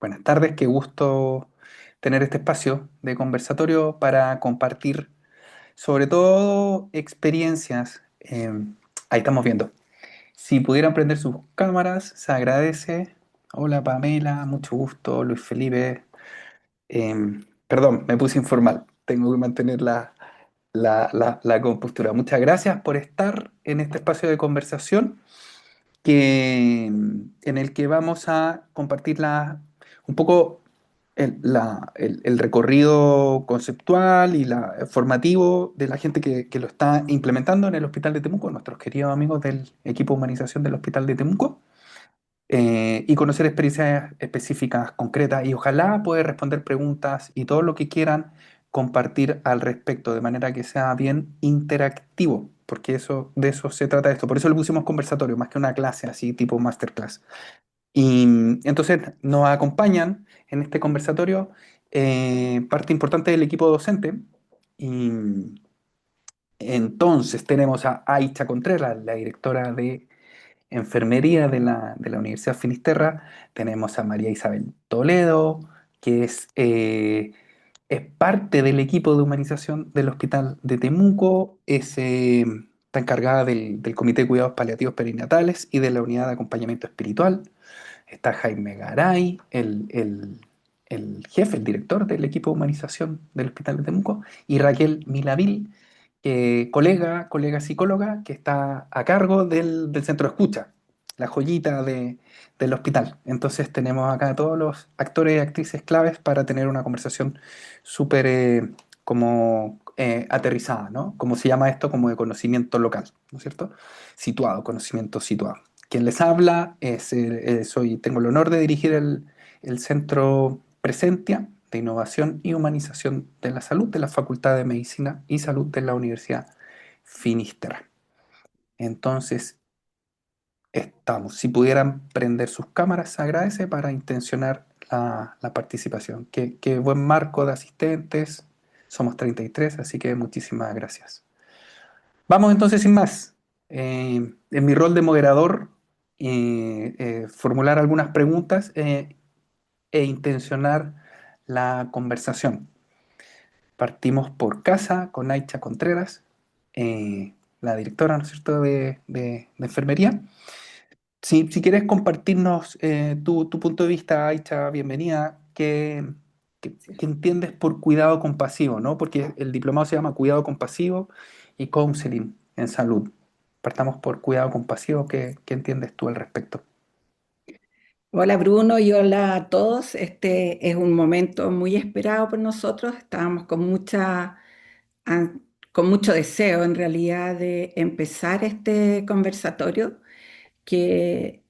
Buenas tardes, qué gusto tener este espacio de conversatorio para compartir sobre todo experiencias. Ahí estamos viendo. Si pudieran prender sus cámaras, se agradece. Hola Pamela, mucho gusto. Luis Felipe. Perdón, me puse informal. Tengo que mantener la compostura. Muchas gracias por estar en este espacio de conversación en el que vamos a compartir un poco el recorrido conceptual y formativo de la gente que lo está implementando en el Hospital de Temuco, nuestros queridos amigos del equipo de humanización del Hospital de Temuco, y conocer experiencias específicas, concretas, y ojalá poder responder preguntas y todo lo que quieran compartir al respecto, de manera que sea bien interactivo, porque de eso se trata esto. Por eso le pusimos conversatorio, más que una clase así, tipo masterclass. Y entonces nos acompañan en este conversatorio parte importante del equipo docente. Y entonces tenemos a Aicha Contreras, la directora de enfermería de la Universidad Finisterra. Tenemos a María Isabel Toledo, que es parte del equipo de humanización del Hospital de Temuco. Está encargada del Comité de Cuidados Paliativos Perinatales y de la Unidad de Acompañamiento Espiritual. Está Jaime Garay, el jefe, el director del equipo de humanización del Hospital de Temuco, y Raquel Milavil, colega psicóloga, que está a cargo del centro de escucha, la joyita del hospital. Entonces tenemos acá a todos los actores y actrices claves para tener una conversación súper como aterrizada, ¿no? Como se llama esto, como de conocimiento local, ¿no es cierto? Situado, conocimiento situado. Quien les habla tengo el honor de dirigir el Centro Presentia de Innovación y Humanización de la Salud de la Facultad de Medicina y Salud de la Universidad Finisterra. Entonces, estamos. Si pudieran prender sus cámaras, se agradece para intencionar la participación. Qué buen marco de asistentes. Somos 33, así que muchísimas gracias. Vamos entonces sin más. En mi rol de moderador, formular algunas preguntas e intencionar la conversación. Partimos por casa con Aicha Contreras, la directora, ¿no es cierto?, de enfermería. Si quieres compartirnos tu punto de vista, Aicha, bienvenida. ¿Qué entiendes por cuidado compasivo, ¿no? Porque el diplomado se llama Cuidado Compasivo y Counseling en Salud. Partamos por cuidado compasivo. ¿Qué entiendes tú al respecto? Hola Bruno y hola a todos. Este es un momento muy esperado por nosotros. Estábamos an- con mucho deseo en realidad de empezar este conversatorio que,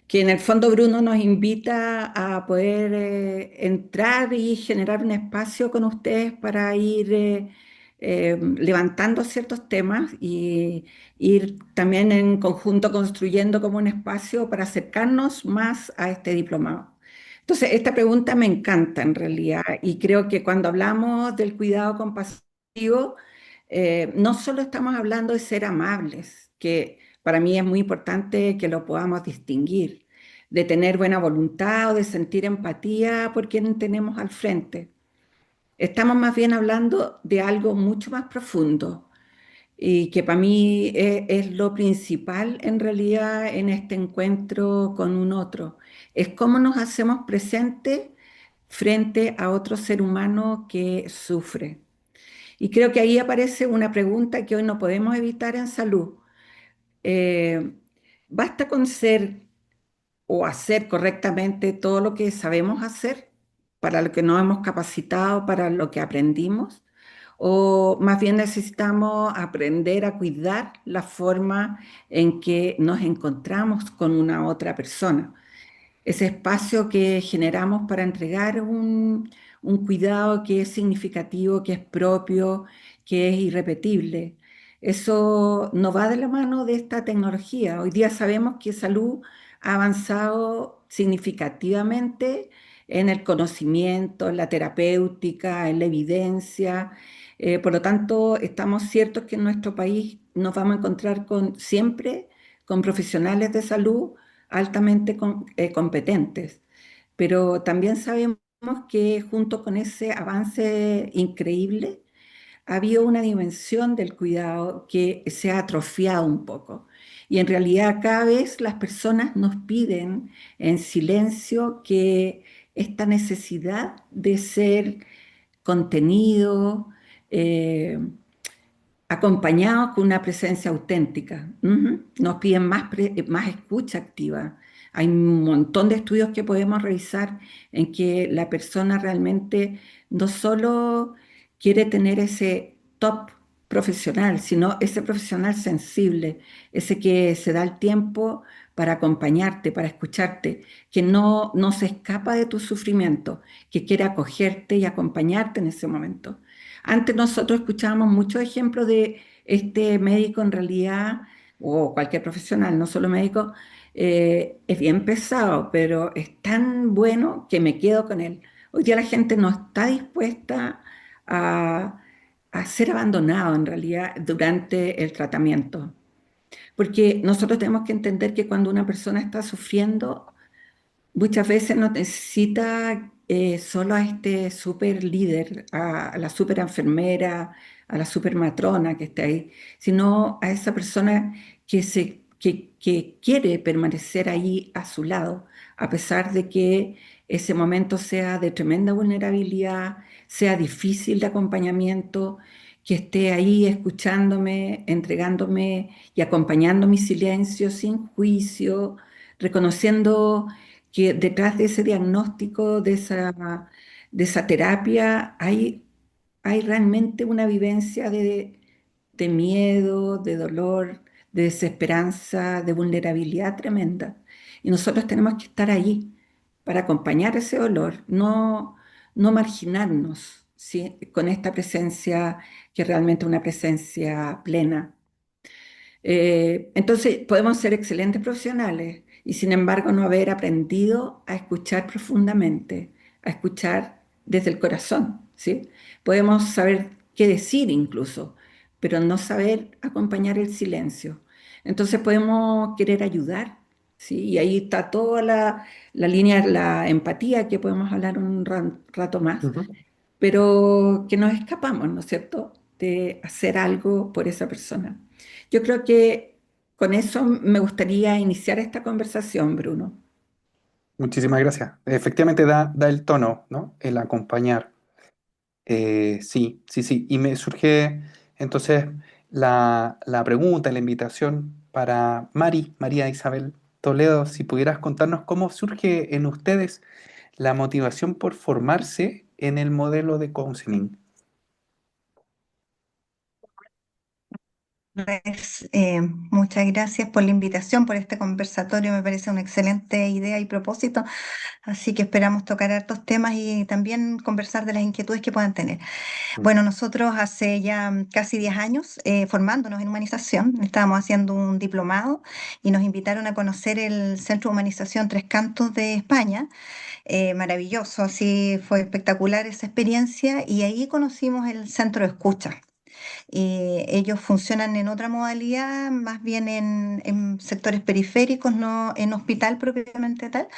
que en el fondo Bruno nos invita a poder entrar y generar un espacio con ustedes para ir levantando ciertos temas y ir también en conjunto construyendo como un espacio para acercarnos más a este diplomado. Entonces, esta pregunta me encanta en realidad y creo que cuando hablamos del cuidado compasivo, no solo estamos hablando de ser amables, que para mí es muy importante que lo podamos distinguir, de tener buena voluntad o de sentir empatía por quien tenemos al frente. Estamos más bien hablando de algo mucho más profundo y que para mí es lo principal en realidad en este encuentro con un otro. Es cómo nos hacemos presentes frente a otro ser humano que sufre. Y creo que ahí aparece una pregunta que hoy no podemos evitar en salud. Eh, ¿Basta con ser o hacer correctamente todo lo que sabemos hacer para lo que nos hemos capacitado, para lo que aprendimos? ¿O más bien necesitamos aprender a cuidar la forma en que nos encontramos con una otra persona? Ese espacio que generamos para entregar un cuidado que es significativo, que es propio, que es irrepetible. Eso no va de la mano de esta tecnología. Hoy día sabemos que salud ha avanzado significativamente en el conocimiento, en la terapéutica, en la evidencia. Por lo tanto, estamos ciertos que en nuestro país nos vamos a encontrar siempre con profesionales de salud altamente competentes. pero también sabemos que junto con ese avance increíble, había una dimensión del cuidado que se ha atrofiado un poco. Y en realidad cada vez las personas nos piden en silencio que esta necesidad de ser contenido, eh, acompañados con una presencia auténtica. Ujú. Nos piden más escucha activa. Hay un montón de estudios que podemos revisar en que la persona realmente no solo quiere tener ese top profesional, sino ese profesional sensible, ese que se da el tiempo para acompañarte, para escucharte, que no se escapa de tu sufrimiento, que quiere acogerte y acompañarte en ese momento. Antes nosotros escuchábamos muchos ejemplos de este médico en realidad, o cualquier profesional, no solo médico, es bien pesado, pero es tan bueno que me quedo con él. Hoy día la gente no está dispuesta a, a ser abandonado en realidad durante el tratamiento, porque nosotros tenemos que entender que cuando una persona está sufriendo, muchas veces no necesita solo a este super líder, a la super enfermera, a la super matrona que está ahí, sino a esa persona que quiere permanecer ahí a su lado, a pesar de que ese momento sea de tremenda vulnerabilidad, sea difícil de acompañamiento, que esté ahí escuchándome, entregándome y acompañando mi silencio sin juicio, reconociendo que detrás de ese diagnóstico, de esa terapia, hay realmente una vivencia de miedo, de dolor, de desesperanza, de vulnerabilidad tremenda. Y nosotros tenemos que estar ahí para acompañar ese dolor, no marginarnos, ¿sí? Con esta presencia que es realmente una presencia plena. Entonces, podemos ser excelentes profesionales y sin embargo no haber aprendido a escuchar profundamente, a escuchar desde el corazón, ¿sí? Podemos saber qué decir incluso, pero no saber acompañar el silencio. Entonces podemos querer ayudar, ¿sí? Y ahí está toda la línea de la empatía que podemos hablar un rato más, Ujú. pero que nos escapamos, ¿no es cierto?, de hacer algo por esa persona. Yo creo que con eso me gustaría iniciar esta conversación, Bruno. Muchísimas gracias. Efectivamente da el tono, ¿no? El acompañar. Sí, sí, sí. Y me surge entonces la pregunta, la invitación para María Isabel Toledo, si pudieras contarnos cómo surge en ustedes la motivación por formarse en el modelo de counseling. Muchas gracias por la invitación, por este conversatorio. Me parece una excelente idea y propósito, así que esperamos tocar hartos temas y también conversar de las inquietudes que puedan tener. Mm. Bueno, nosotros hace ya casi 10 años formándonos en humanización, estábamos haciendo un diplomado y nos invitaron a conocer el Centro de Humanización Tres Cantos de España. Maravilloso, así fue espectacular esa experiencia y ahí conocimos el Centro de Escucha. Ellos funcionan en otra modalidad, más bien en sectores periféricos, no en hospital propiamente tal,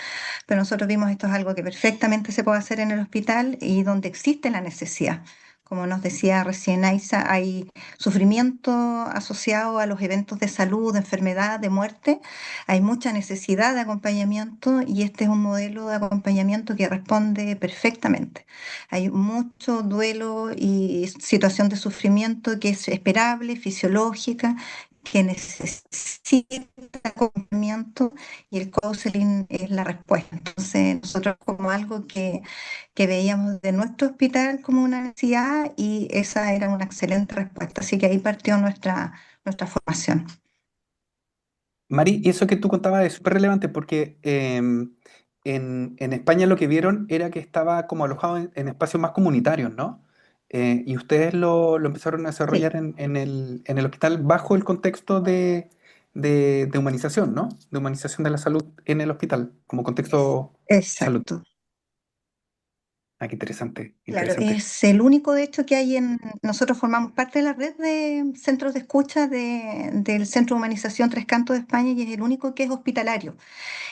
pero nosotros vimos esto es algo que perfectamente se puede hacer en el hospital y donde existe la necesidad. Como nos decía recién Aiza, hay sufrimiento asociado a los eventos de salud, de enfermedad, de muerte. Hay mucha necesidad de acompañamiento y este es un modelo de acompañamiento que responde perfectamente. Hay mucho duelo y situación de sufrimiento que es esperable, fisiológica, que necesita acompañamiento y el counseling es la respuesta. Entonces, nosotros como algo que veíamos de nuestro hospital como una necesidad y esa era una excelente respuesta. Así que ahí partió nuestra formación. Mari, y eso que tú contabas es súper relevante porque en España lo que vieron era que estaba como alojado en espacios más comunitarios, ¿no? Y ustedes lo empezaron a Sí, desarrollar en el hospital bajo el contexto de humanización, ¿no? De humanización de la salud en el hospital, como contexto salud. exacto. Ah, qué interesante, Claro, interesante. es el único de hecho que hay nosotros formamos parte de la red de centros de escucha del Centro de Humanización Tres Cantos de España y es el único que es hospitalario.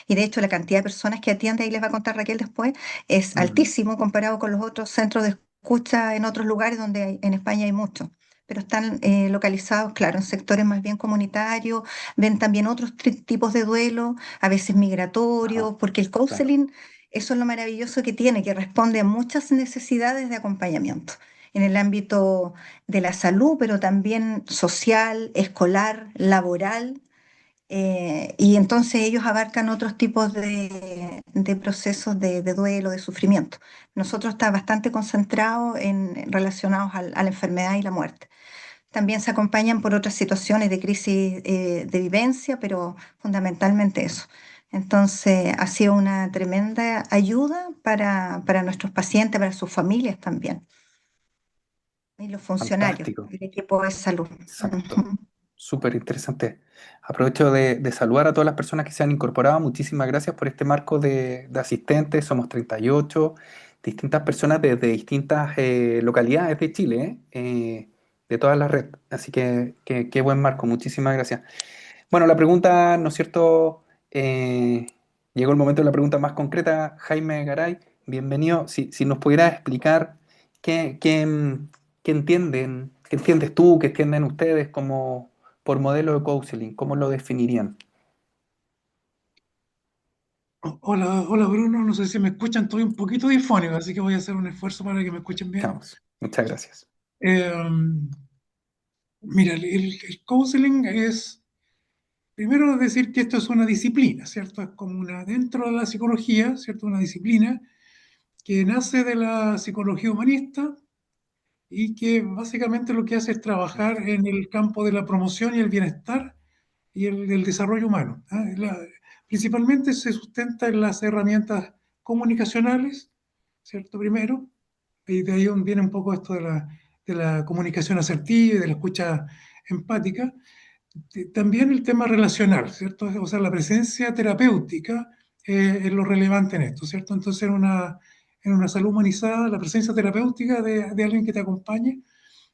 Y de hecho la cantidad de personas que atiende, ahí les va a contar Raquel después, es Mm, altísimo comparado con los otros centros de escucha en otros lugares donde en España hay muchos. Pero están localizados, claro, en sectores más bien comunitarios, ven también otros tipos de duelo, a veces ajá, migratorios, porque el claro, counseling, eso es lo maravilloso que tiene, que responde a muchas necesidades de acompañamiento en el ámbito de la salud, pero también social, escolar, laboral, y entonces ellos abarcan otros tipos de procesos de duelo, de sufrimiento. Nosotros está bastante concentrado en relacionados a la enfermedad y la muerte. También se acompañan por otras situaciones de crisis de vivencia, pero fundamentalmente eso. Entonces ha sido una tremenda ayuda para nuestros pacientes, para sus familias también, y los funcionarios, fantástico. el equipo de salud. Exacto, Ujú. súper interesante. Aprovecho de saludar a todas las personas que se han incorporado. Muchísimas gracias por este marco de asistentes. Somos 38 distintas personas desde distintas localidades de Chile, de toda la red. Así que qué buen marco, muchísimas gracias. Bueno, la pregunta, ¿no es cierto? Llegó el momento de la pregunta más concreta. Jaime Garay, bienvenido. Si nos pudieras explicar qué entienden, qué entiendes tú, qué entienden ustedes como por modelo de counseling, ¿cómo lo definirían? Hola, hola Bruno, no sé si me escuchan, estoy un poquito difónico, así que voy a hacer un esfuerzo para que me escuchen bien. Vamos, muchas gracias. Eh, Mira, el counseling es, primero decir que esto es una disciplina, ¿cierto? Es como una, dentro de la psicología, ¿cierto? Una disciplina que nace de la psicología humanista y que básicamente lo que hace es trabajar en el campo de la promoción y el bienestar y el desarrollo humano. ¿Ah? Principalmente se sustenta en las herramientas comunicacionales, ¿cierto? Primero, y de ahí viene un poco esto de la comunicación asertiva y de la escucha empática. También el tema relacional, ¿cierto? O sea, la presencia terapéutica es lo relevante en esto, ¿cierto? Entonces, en una salud humanizada, la presencia terapéutica de alguien que te acompañe.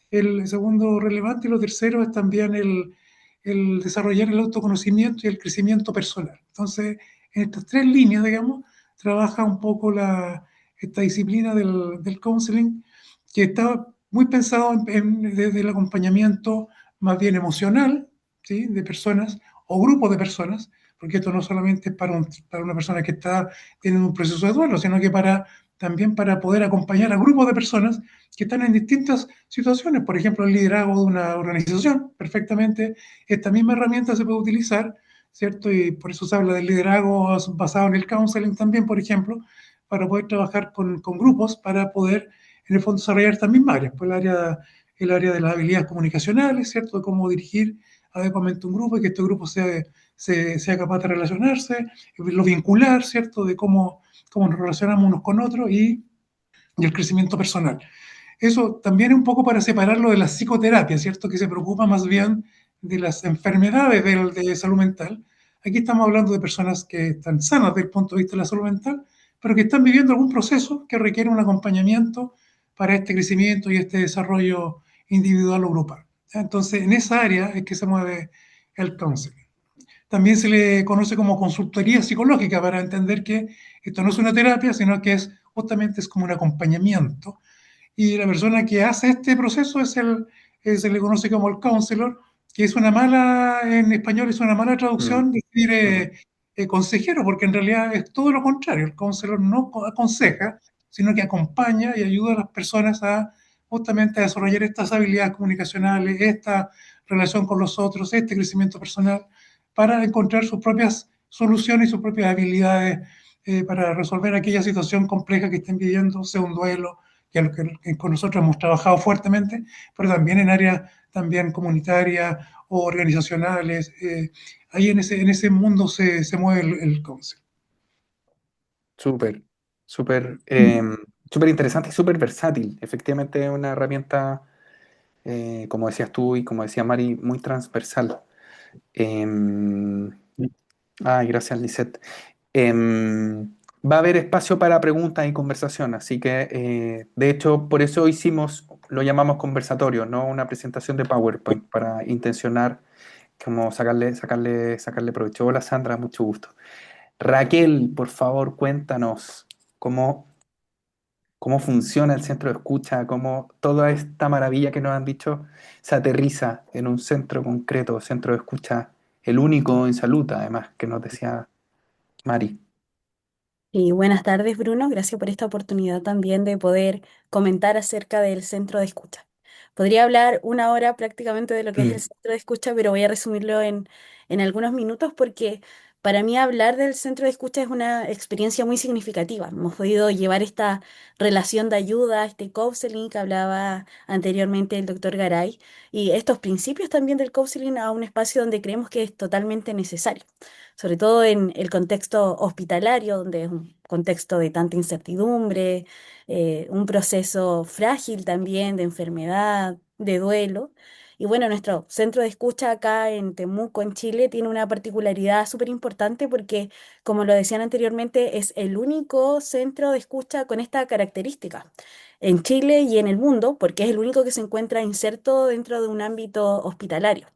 El segundo relevante y lo tercero es también el desarrollar el autoconocimiento y el crecimiento personal. Entonces, en estas tres líneas, digamos, trabaja un poco esta disciplina del counseling, que está muy pensado desde el acompañamiento más bien emocional, ¿sí? De personas o grupos de personas, porque esto no solamente es para una persona que está teniendo un proceso de duelo, sino que también para poder acompañar a grupos de personas que están en distintas situaciones. Por ejemplo, el liderazgo de una organización, perfectamente esta misma herramienta se puede utilizar, ¿cierto? Y por eso se habla del liderazgo basado en el counseling también, por ejemplo, para poder trabajar con grupos, para poder, en el fondo, desarrollar estas mismas áreas, pues el área de las habilidades comunicacionales, ¿cierto? De cómo dirigir adecuadamente un grupo y que este grupo sea capaz de relacionarse, lo vincular, ¿cierto? De cómo nos relacionamos unos con otros y el crecimiento personal. Eso también es un poco para separarlo de la psicoterapia, ¿cierto? Que se preocupa más bien de las enfermedades de salud mental. Aquí estamos hablando de personas que están sanas desde el punto de vista de la salud mental, pero que están viviendo algún proceso que requiere un acompañamiento para este crecimiento y este desarrollo individual o grupal. Entonces, en esa área es que se mueve el counseling. También se le conoce como consultoría psicológica para entender que esto no es una terapia, sino que justamente es como un acompañamiento y la persona que hace este proceso se le conoce como el counselor, que es una mala, en español es una mala Mm, traducción decir ujú. consejero, porque en realidad es todo lo contrario. El counselor no aconseja, sino que acompaña y ayuda a las personas a justamente a desarrollar estas habilidades comunicacionales, esta relación con los otros, este crecimiento personal, para encontrar sus propias soluciones y sus propias habilidades para resolver aquella situación compleja que estén viviendo, sea un duelo, que con nosotros hemos trabajado fuertemente, pero también en áreas también comunitarias o organizacionales. Ahí en ese mundo se mueve el concepto. Súper, súper, súper interesante y súper versátil. Efectivamente es una herramienta, como decías tú y como decía Mari, muy transversal. Em, Ay, gracias, Lisette. Va a haber espacio para preguntas y conversación, así que de hecho por eso lo llamamos conversatorio, no una presentación de PowerPoint, para intencionar como sacarle provecho. Hola Sandra, mucho gusto. Raquel, por favor, cuéntanos cómo, cómo funciona el centro de escucha, cómo toda esta maravilla que nos han dicho se aterriza en un centro concreto, centro de escucha, el único en salud, además, que nos decía Mari. Y buenas tardes, Bruno. Gracias por esta oportunidad también de poder comentar acerca del centro de escucha. Podría hablar una hora prácticamente de lo que es el Mm. centro de escucha, pero voy a resumirlo en algunos minutos porque para mí hablar del centro de escucha es una experiencia muy significativa. Hemos podido llevar esta relación de ayuda, este counseling que hablaba anteriormente el doctor Garay, y estos principios también del counseling a un espacio donde creemos que es totalmente necesario, sobre todo en el contexto hospitalario, donde es un contexto de tanta incertidumbre, un proceso frágil también de enfermedad, de duelo. Y bueno, nuestro centro de escucha acá en Temuco, en Chile, tiene una particularidad súper importante porque, como lo decían anteriormente, es el único centro de escucha con esta característica en Chile y en el mundo, porque es el único que se encuentra inserto dentro de un ámbito hospitalario.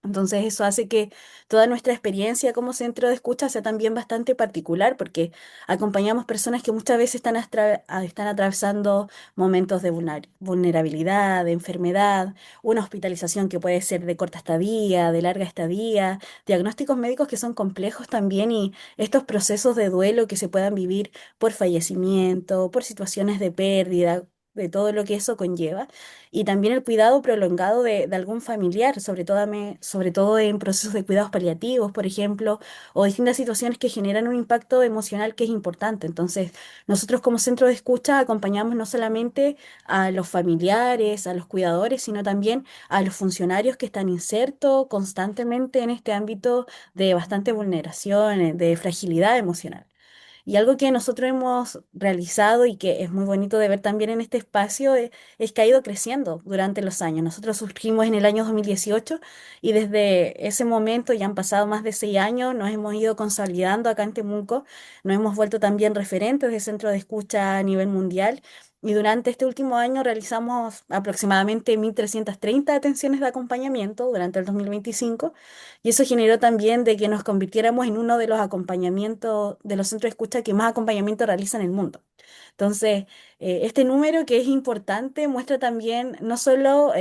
Entonces eso hace que toda nuestra experiencia como centro de escucha sea también bastante particular porque acompañamos personas que muchas veces están atravesando momentos de vulnerabilidad, de enfermedad, una hospitalización que puede ser de corta estadía, de larga estadía, diagnósticos médicos que son complejos también y estos procesos de duelo que se puedan vivir por fallecimiento, por situaciones de pérdida, de todo lo que eso conlleva y también el cuidado prolongado de algún familiar, sobre todo en procesos de cuidados paliativos, por ejemplo, o distintas situaciones que generan un impacto emocional que es importante. Entonces, nosotros como centro de escucha acompañamos no solamente a los familiares, a los cuidadores, sino también a los funcionarios que están insertos constantemente en este ámbito de bastante vulneración, de fragilidad emocional. Y algo que nosotros hemos realizado y que es muy bonito de ver también en este espacio es que ha ido creciendo durante los años. Nosotros surgimos en el año 2018 y desde ese momento ya han pasado más de 6 años, nos hemos ido consolidando acá en Temuco, nos hemos vuelto también referentes de centro de escucha a nivel mundial. Y durante este último año realizamos aproximadamente 1.330 atenciones de acompañamiento durante el 2025 y eso generó también de que nos convirtiéramos en uno de los acompañamientos, de los centros de escucha que más acompañamiento realizan en el mundo. Entonces, este número que es importante muestra también no solo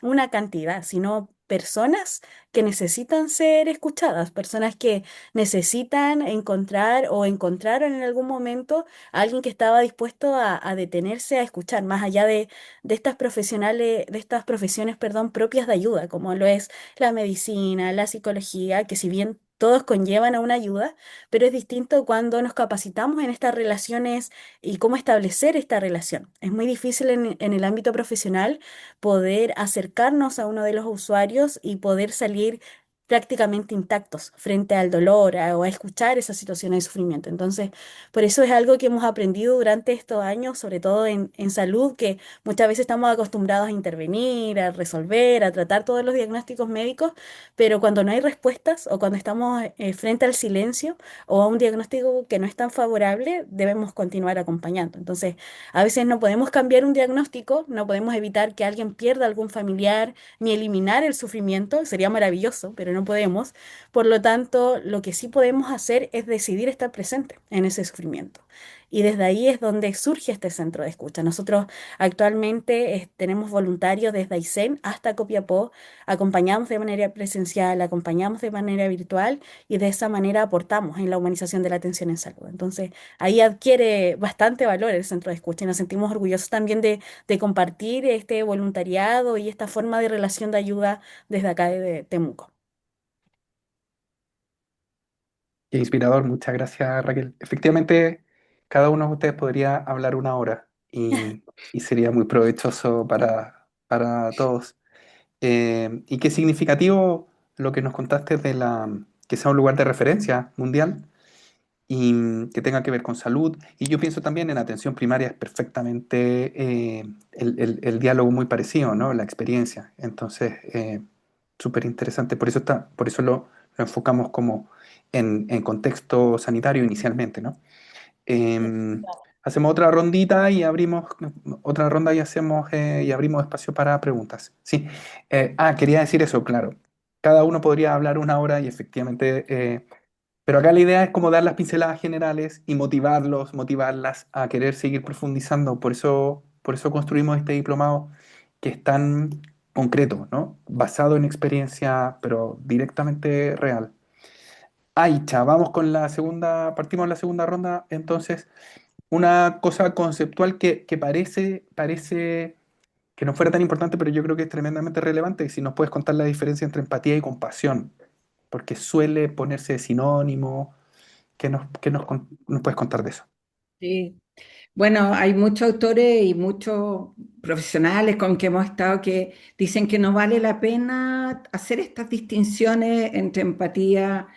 una cantidad, sino personas que necesitan ser escuchadas, personas que necesitan encontrar o encontraron en algún momento a alguien que estaba dispuesto a detenerse a escuchar, más allá de estas profesionales, de estas profesiones, perdón, propias de ayuda, como lo es la medicina, la psicología, que si bien todos conllevan a una ayuda, pero es distinto cuando nos capacitamos en estas relaciones y cómo establecer esta relación. Es muy difícil en el ámbito profesional poder acercarnos a uno de los usuarios y poder salir prácticamente intactos frente al dolor o a escuchar esas situaciones de sufrimiento. Entonces, por eso es algo que hemos aprendido durante estos años, sobre todo en salud, que muchas veces estamos acostumbrados a intervenir, a resolver, a tratar todos los diagnósticos médicos, pero cuando no hay respuestas o cuando estamos frente al silencio o a un diagnóstico que no es tan favorable, debemos continuar acompañando. Entonces, a veces no podemos cambiar un diagnóstico, no podemos evitar que alguien pierda algún familiar ni eliminar el sufrimiento, sería maravilloso, pero no podemos. Por lo tanto, lo que sí podemos hacer es decidir estar presente en ese sufrimiento. Y desde ahí es donde surge este centro de escucha. Nosotros actualmente tenemos voluntarios desde Aysén hasta Copiapó, acompañamos de manera presencial, acompañamos de manera virtual y de esa manera aportamos en la humanización de la atención en salud. Entonces, ahí adquiere bastante valor el centro de escucha y nos sentimos orgullosos también de compartir este voluntariado y esta forma de relación de ayuda desde acá de Temuco. Qué inspirador, muchas gracias Raquel. Efectivamente, cada uno de ustedes podría hablar una hora y sería muy provechoso para todos. Y qué significativo lo que nos contaste que sea un lugar de referencia mundial y que tenga que ver con salud. Y yo pienso también en atención primaria es perfectamente el diálogo muy parecido, ¿no? La experiencia. Entonces, súper interesante. Por eso lo enfocamos como en contexto sanitario inicialmente, ¿no? Em, hacemos otra rondita y abrimos otra ronda y hacemos y abrimos espacio para preguntas. Sí. Quería decir eso, claro. Cada uno podría hablar una hora y efectivamente, pero acá la idea es como dar las pinceladas generales y motivarlos, motivarlas a querer seguir profundizando. Por eso construimos este diplomado que es tan concreto, ¿no? Basado en experiencia, pero directamente real. Aicha, vamos con la segunda, partimos la segunda ronda. Entonces, una cosa conceptual que parece que no fuera tan importante, pero yo creo que es tremendamente relevante, si nos puedes contar la diferencia entre empatía y compasión, porque suele ponerse de sinónimo. ¿Nos puedes contar de eso? Sí. Bueno, hay muchos autores y muchos profesionales con que hemos estado que dicen que no vale la pena hacer estas distinciones entre empatía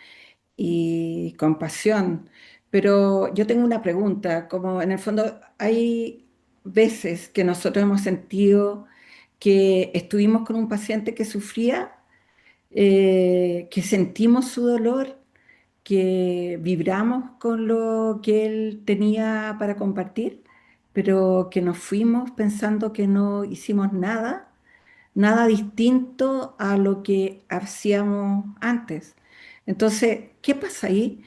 y compasión. Pero yo tengo una pregunta, como en el fondo hay veces que nosotros hemos sentido que estuvimos con un paciente que sufría, que sentimos su dolor, que vibramos con lo que él tenía para compartir, pero que nos fuimos pensando que no hicimos nada, nada distinto a lo que hacíamos antes. Entonces, ¿qué pasa ahí?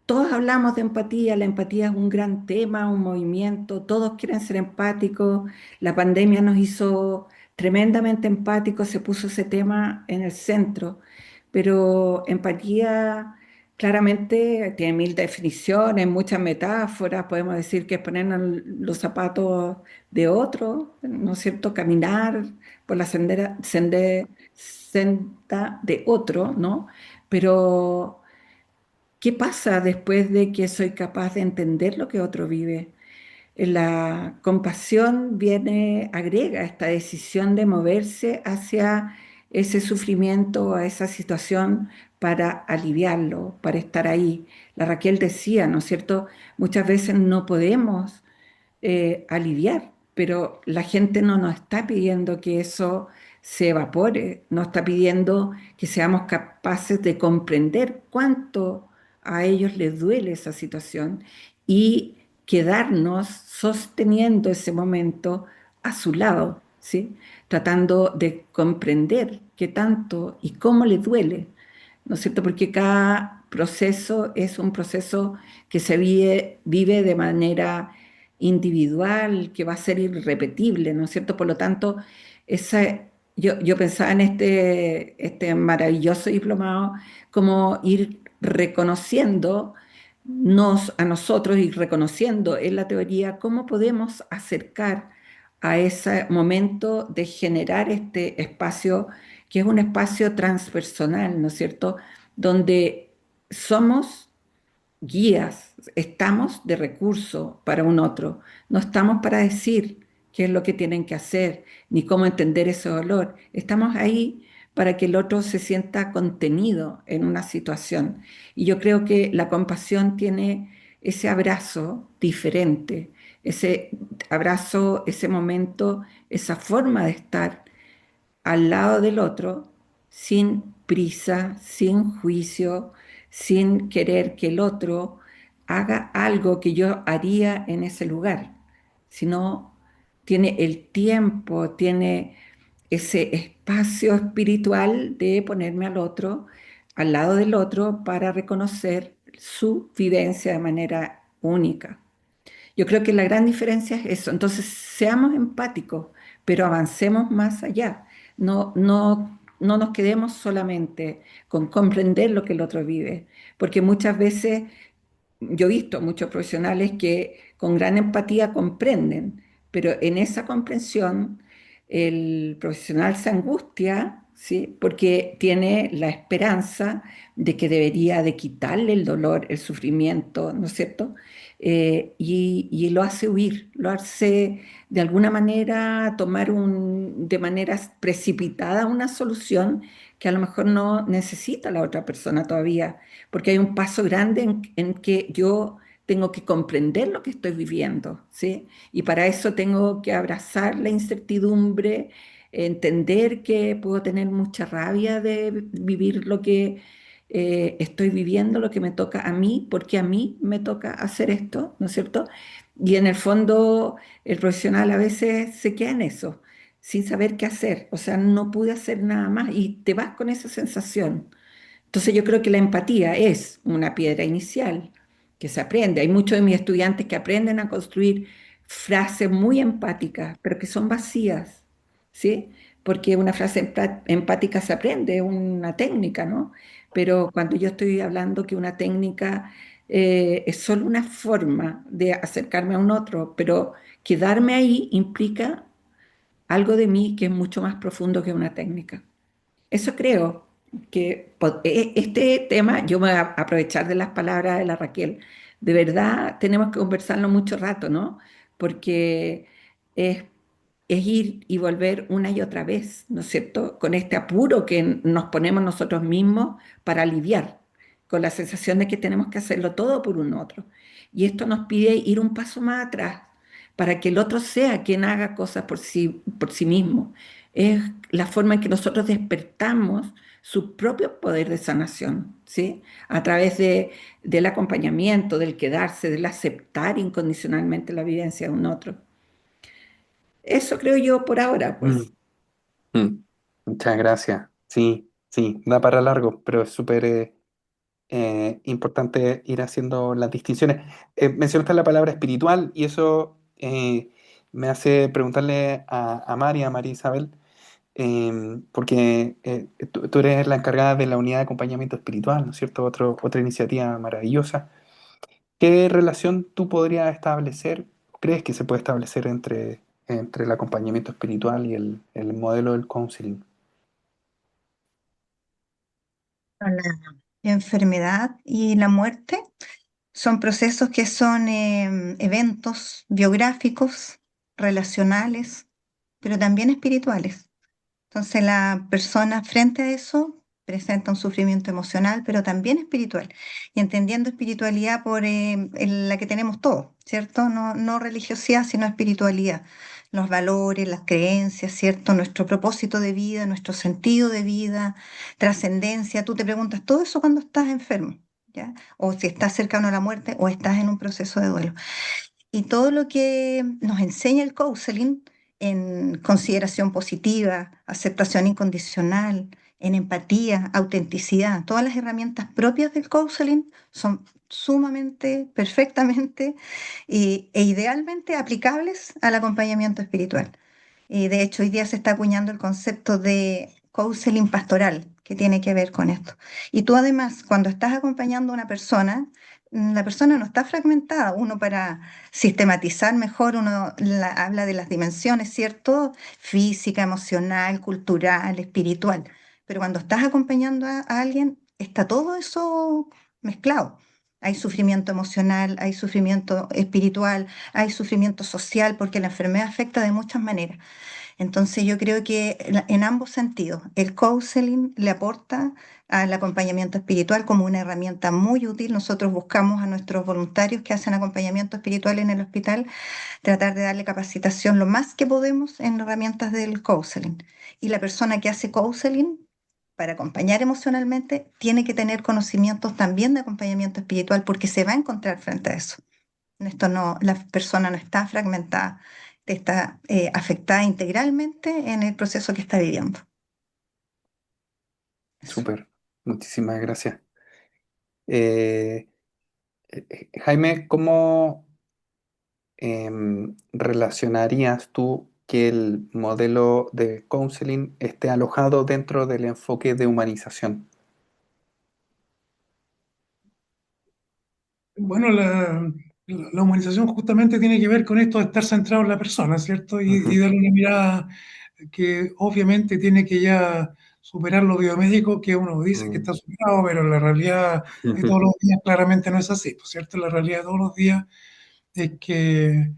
Todos hablamos de empatía, la empatía es un gran tema, un movimiento, todos quieren ser empáticos, la pandemia nos hizo tremendamente empáticos, se puso ese tema en el centro, pero empatía claramente tiene mil definiciones, muchas metáforas, podemos decir que es ponernos los zapatos de otro, ¿no es cierto? Caminar por la senda de otro, ¿no? Pero ¿qué pasa después de que soy capaz de entender lo que otro vive? La compasión viene, agrega esta decisión de moverse hacia ese sufrimiento, a esa situación para aliviarlo, para estar ahí. La Raquel decía, ¿no es cierto? Muchas veces no podemos aliviar, pero la gente no nos está pidiendo que eso se evapore, nos está pidiendo que seamos capaces de comprender cuánto a ellos les duele esa situación y quedarnos sosteniendo ese momento a su lado, ¿sí? Tratando de comprender qué tanto y cómo le duele, ¿no es cierto? Porque cada proceso es un proceso que se vive de manera individual, que va a ser irrepetible, ¿no es cierto? Por lo tanto, yo pensaba en este maravilloso diplomado como ir reconociendo a nosotros y reconociendo en la teoría cómo podemos acercar a ese momento de generar este espacio que es un espacio transpersonal, ¿no es cierto? Donde somos guías, estamos de recurso para un otro, no estamos para decir qué es lo que tienen que hacer, ni cómo entender ese dolor, estamos ahí para que el otro se sienta contenido en una situación. Y yo creo que la compasión tiene ese abrazo diferente, ese abrazo, ese momento, esa forma de estar al lado del otro sin prisa, sin juicio, sin querer que el otro haga algo que yo haría en ese lugar, sino tiene el tiempo, tiene ese espacio espiritual de ponerme al lado del otro, para reconocer su vivencia de manera única. Yo creo que la gran diferencia es eso. Entonces, seamos empáticos, pero avancemos más allá. No nos quedemos solamente con comprender lo que el otro vive, porque muchas veces yo he visto muchos profesionales que con gran empatía comprenden, pero en esa comprensión el profesional se angustia, ¿sí? Porque tiene la esperanza de que debería de quitarle el dolor, el sufrimiento, ¿no es cierto? Y lo hace huir, lo hace de alguna manera tomar de manera precipitada una solución que a lo mejor no necesita la otra persona todavía, porque hay un paso grande en que yo tengo que comprender lo que estoy viviendo, ¿sí? Y para eso tengo que abrazar la incertidumbre, entender que puedo tener mucha rabia de vivir lo que estoy viviendo lo que me toca a mí, porque a mí me toca hacer esto, ¿no es cierto? Y en el fondo el profesional a veces se queda en eso, sin saber qué hacer, o sea, no pude hacer nada más y te vas con esa sensación. Entonces yo creo que la empatía es una piedra inicial que se aprende. Hay muchos de mis estudiantes que aprenden a construir frases muy empáticas, pero que son vacías, ¿sí? Porque una frase empática se aprende, es una técnica, ¿no? Pero cuando yo estoy hablando que una técnica es solo una forma de acercarme a un otro, pero quedarme ahí implica algo de mí que es mucho más profundo que una técnica. Eso creo que este tema, yo me voy a aprovechar de las palabras de la Raquel. De verdad, tenemos que conversarlo mucho rato, ¿no? Porque es, es ir y volver una y otra vez, ¿no es cierto? Con este apuro que nos ponemos nosotros mismos para aliviar, con la sensación de que tenemos que hacerlo todo por un otro. Y esto nos pide ir un paso más atrás para que el otro sea quien haga cosas por sí mismo. Es la forma en que nosotros despertamos su propio poder de sanación, ¿sí? A través del acompañamiento, del quedarse, del aceptar incondicionalmente la vivencia de un otro. Eso creo yo por ahora, Mm, pues. mm. Muchas gracias. Sí, sí, da para largo, pero es súper importante ir haciendo las distinciones. Mencionaste la palabra espiritual y eso me hace preguntarle a Mari, a María Isabel, porque tú eres la encargada de la unidad de acompañamiento espiritual, ¿no es cierto? Otra iniciativa maravillosa. ¿Qué relación tú podrías establecer, crees que se puede establecer entre el acompañamiento espiritual y el modelo del counseling? La enfermedad y la muerte son procesos que son eventos biográficos, relacionales, pero también espirituales. Entonces la persona frente a eso presenta un sufrimiento emocional, pero también espiritual. Y entendiendo espiritualidad por la que tenemos todos, ¿cierto? No, no religiosidad, sino espiritualidad. Los valores, las creencias, ¿cierto? Nuestro propósito de vida, nuestro sentido de vida, trascendencia. Tú te preguntas todo eso cuando estás enfermo, ¿ya? O si estás cercano a la muerte o estás en un proceso de duelo. Y todo lo que nos enseña el counseling en consideración positiva, aceptación incondicional, en empatía, autenticidad, todas las herramientas propias del counseling son sumamente, perfectamente e idealmente aplicables al acompañamiento espiritual. Y de hecho, hoy día se está acuñando el concepto de counseling pastoral, que tiene que ver con esto. Y tú además, cuando estás acompañando a una persona, la persona no está fragmentada. Uno para sistematizar mejor, uno habla de las dimensiones, ¿cierto? Física, emocional, cultural, espiritual. Pero cuando estás acompañando a alguien, está todo eso mezclado. Hay sufrimiento emocional, hay sufrimiento espiritual, hay sufrimiento social, porque la enfermedad afecta de muchas maneras. Entonces yo creo que en ambos sentidos, el counseling le aporta al acompañamiento espiritual como una herramienta muy útil. Nosotros buscamos a nuestros voluntarios que hacen acompañamiento espiritual en el hospital, tratar de darle capacitación lo más que podemos en herramientas del counseling. Y la persona que hace counseling para acompañar emocionalmente tiene que tener conocimientos también de acompañamiento espiritual porque se va a encontrar frente a eso. Esto no, la persona no está fragmentada, está afectada integralmente en el proceso que está viviendo. Eso. Súper, muchísimas gracias. Eh, Jaime, ¿cómo relacionarías tú que el modelo de counseling esté alojado dentro del enfoque de humanización? Bueno, la humanización justamente tiene que ver con esto de estar centrado en la persona, ¿cierto? Y Ujú, darle una mirada que obviamente tiene que ya superar lo biomédico, que uno dice que mm, está superado, pero la realidad de todos ujú, los días claramente no es así, pues, ¿cierto? La realidad de todos los días es que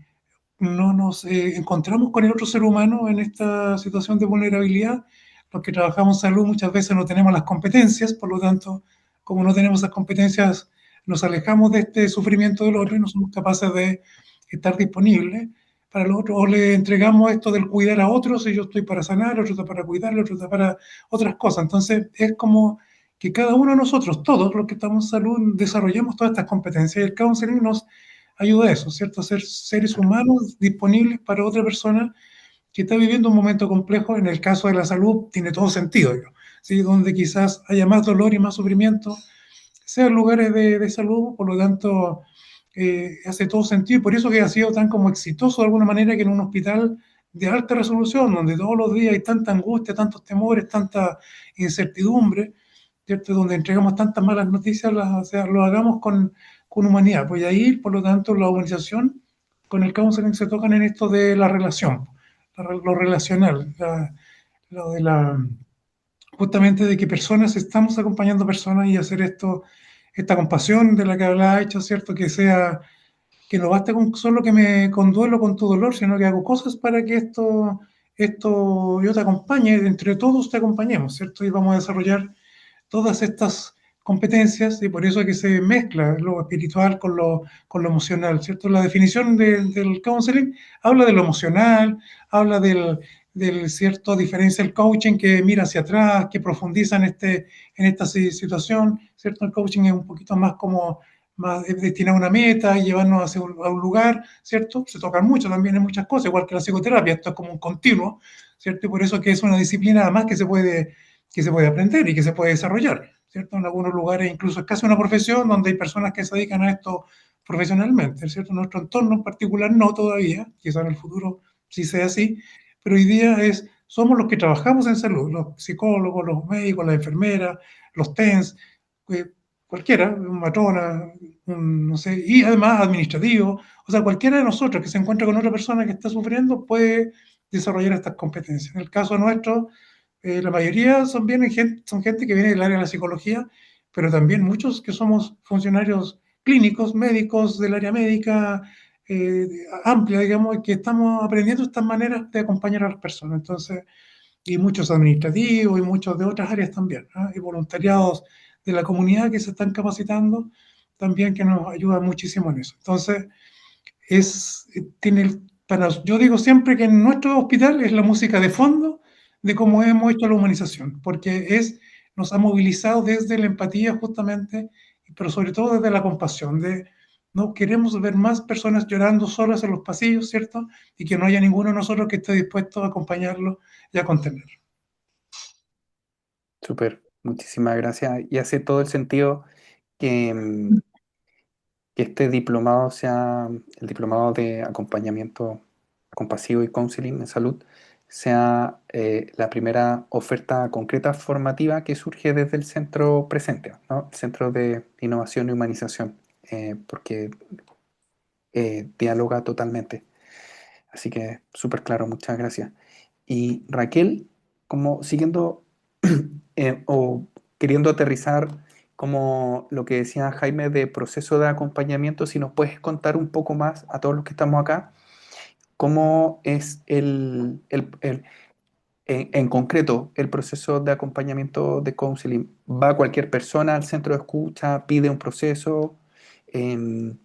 no nos encontramos con el otro ser humano en esta situación de vulnerabilidad. Los que trabajamos en salud muchas veces no tenemos las competencias, por lo tanto, como no tenemos esas competencias, nos alejamos de este sufrimiento del otro y no somos capaces de estar disponibles para el otro, o le entregamos esto del cuidar a otros y yo estoy para sanar, otro está para cuidar, otro está para otras cosas. Entonces, es como que cada uno de nosotros, todos los que estamos en salud, desarrollemos todas estas competencias. Y el counseling nos ayuda a eso, ¿cierto? A ser seres humanos disponibles para otra persona que está viviendo un momento complejo. En el caso de la salud tiene todo sentido, ¿sí? Donde quizás haya más dolor y más sufrimiento, sean lugares de salud, por lo tanto, hace todo sentido, y por eso que ha sido tan como exitoso de alguna manera que en un hospital de alta resolución, donde todos los días hay tanta angustia, tantos temores, tanta incertidumbre, ¿cierto? Donde entregamos tantas malas noticias, o sea, lo hagamos con humanidad. Pues ahí, por lo tanto, la humanización con el counseling se tocan en esto de la relación, lo relacional, lo de la justamente de que personas, estamos acompañando personas y hacer esto, esta compasión de la que hablaba hecho, ¿cierto? Que sea, que no basta con solo que me conduelo con tu dolor, sino que hago cosas para que esto yo te acompañe, entre todos te acompañemos, ¿cierto? Y vamos a desarrollar todas estas competencias y por eso es que se mezcla lo espiritual con lo emocional, ¿cierto? La definición del counseling habla de lo emocional, habla del cierto diferencia del coaching que mira hacia atrás, que profundiza en esta situación, ¿cierto? El coaching es un poquito más como más destinado a una meta y llevarnos a un lugar, ¿cierto? Se tocan mucho también en muchas cosas, igual que la psicoterapia, esto es como un continuo, ¿cierto? Y por eso que es una disciplina además que se puede aprender y que se puede desarrollar, ¿cierto? En algunos lugares incluso es casi una profesión donde hay personas que se dedican a esto profesionalmente, ¿cierto? En nuestro entorno en particular no todavía, quizá en el futuro sí sea así, pero hoy día somos los que trabajamos en salud, los psicólogos, los médicos, las enfermeras, los TENS, eh, cualquiera, un matrona, no sé, y además administrativo, o sea, cualquiera de nosotros que se encuentre con otra persona que está sufriendo puede desarrollar estas competencias. En el caso nuestro, la mayoría son gente que viene del área de la psicología, pero también muchos que somos funcionarios clínicos, médicos del área médica eh, amplia, digamos, y que estamos aprendiendo estas maneras de acompañar a las personas. Entonces, y muchos administrativos y muchos de otras áreas también, ¿no? Y voluntariados de la comunidad que se están capacitando también que nos ayudan muchísimo en eso. Entonces, yo digo siempre que en nuestro hospital es la música de fondo de cómo hemos hecho la humanización, porque nos ha movilizado desde la empatía justamente, pero sobre todo desde la compasión, no queremos ver más personas llorando solas en los pasillos, ¿cierto? Y que no haya ninguno de nosotros que esté dispuesto a acompañarlo y a contenerlo. Súper, muchísimas gracias. Y hace todo el sentido que, que este diplomado sea el diplomado de acompañamiento compasivo y counseling en salud, sea la primera oferta concreta formativa que surge desde el centro presente, ¿no? El Centro de Innovación y Humanización, porque dialoga totalmente. Así que súper claro, muchas gracias. Y Raquel, como siguiendo o queriendo aterrizar como lo que decía Jaime de proceso de acompañamiento, si nos puedes contar un poco más a todos los que estamos acá, cómo es en concreto el proceso de acompañamiento de counseling. ¿Va cualquier persona al centro de escucha, pide un proceso? Em,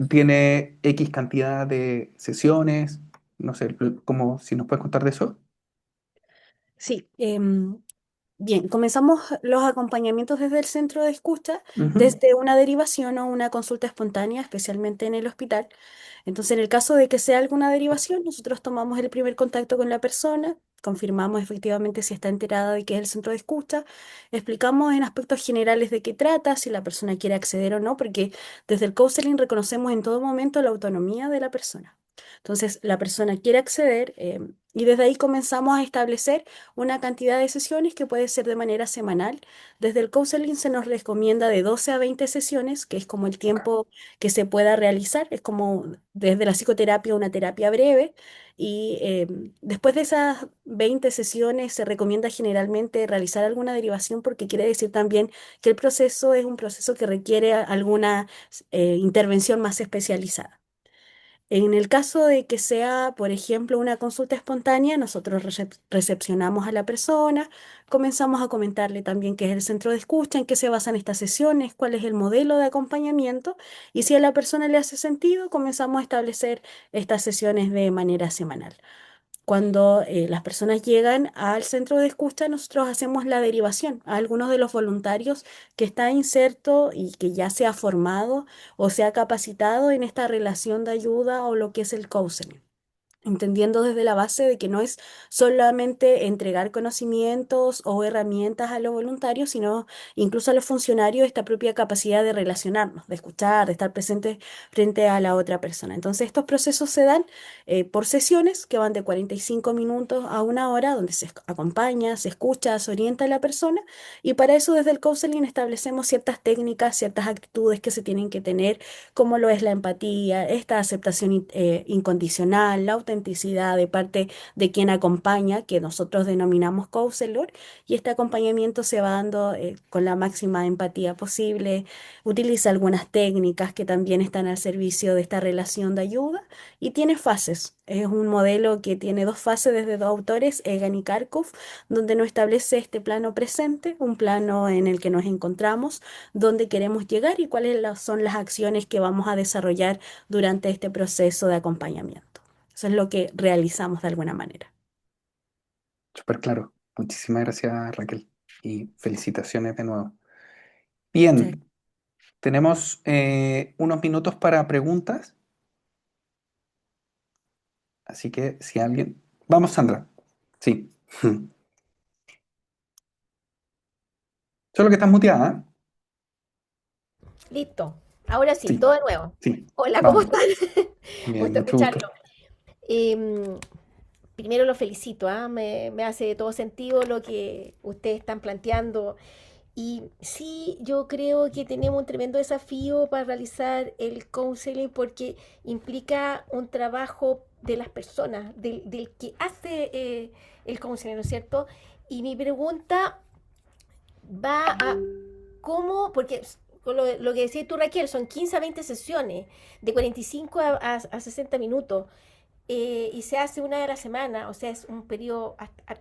¿Tiene X cantidad de sesiones? No sé, como si nos puedes contar de eso. Sí, bien, comenzamos los acompañamientos desde el centro de escucha, Ujú. desde una derivación o una consulta espontánea, especialmente en el hospital. Entonces, en el caso de que sea alguna derivación, nosotros tomamos el primer contacto con la persona, confirmamos efectivamente si está enterada de que es el centro de escucha, explicamos en aspectos generales de qué trata, si la persona quiere acceder o no, porque desde el counseling reconocemos en todo momento la autonomía de la persona. Entonces, la persona quiere acceder y desde ahí comenzamos a establecer una cantidad de sesiones que puede ser de manera semanal. Desde el counseling se nos recomienda de 12 a 20 sesiones, que es como el tiempo que se pueda realizar, es como desde la psicoterapia una terapia breve. Y después de esas 20 sesiones se recomienda generalmente realizar alguna derivación porque quiere decir también que el proceso es un proceso que requiere alguna intervención más especializada. En el caso de que sea, por ejemplo, una consulta espontánea, nosotros recepcionamos a la persona, comenzamos a comentarle también qué es el centro de escucha, en qué se basan estas sesiones, cuál es el modelo de acompañamiento y si a la persona le hace sentido, comenzamos a establecer estas sesiones de manera semanal. cuando las personas llegan al centro de escucha, nosotros hacemos la derivación a algunos de los voluntarios que está inserto y que ya se ha formado o se ha capacitado en esta relación de ayuda o lo que es el counseling, entendiendo desde la base de que no es solamente entregar conocimientos o herramientas a los voluntarios, sino incluso a los funcionarios esta propia capacidad de relacionarnos, de escuchar, de estar presentes frente a la otra persona. Entonces, estos procesos se dan por sesiones que van de 45 minutos a una hora, donde se acompaña, se escucha, se orienta a la persona, y para eso desde el counseling establecemos ciertas técnicas, ciertas actitudes que se tienen que tener, como lo es la empatía, esta aceptación incondicional, la autenticidad de parte de quien acompaña, que nosotros denominamos counselor, y este acompañamiento se va dando con la máxima empatía posible, utiliza algunas técnicas que también están al servicio de esta relación de ayuda y tiene fases. Es un modelo que tiene dos fases desde dos autores, Egan y Kharkov, donde nos establece este plano presente, un plano en el que nos encontramos, dónde queremos llegar y cuáles son las acciones que vamos a desarrollar durante este proceso de acompañamiento. Eso es lo que realizamos de alguna manera. Súper claro. Muchísimas gracias, Raquel. Y felicitaciones de nuevo. Muchas Bien, tenemos unos minutos para preguntas, así que si alguien... Vamos, Sandra. Sí. Solo que estás muteada, ¿eh? Listo. Ahora sí, Sí, todo de nuevo. sí. Hola, ¿cómo Vamos. están? Bien, Gusto mucho gusto. escucharlo. Em, Primero lo felicito, ¿ah? Me hace todo sentido lo que ustedes están planteando. Y sí, yo creo que tenemos un tremendo desafío para realizar el counseling porque implica un trabajo de las personas, del que hace el counseling, ¿no es cierto? Y mi pregunta va a cómo, porque con lo que decías tú, Raquel, son 15 a 20 sesiones, de 45 a 60 minutos, y se hace una de la semana, o sea, es un periodo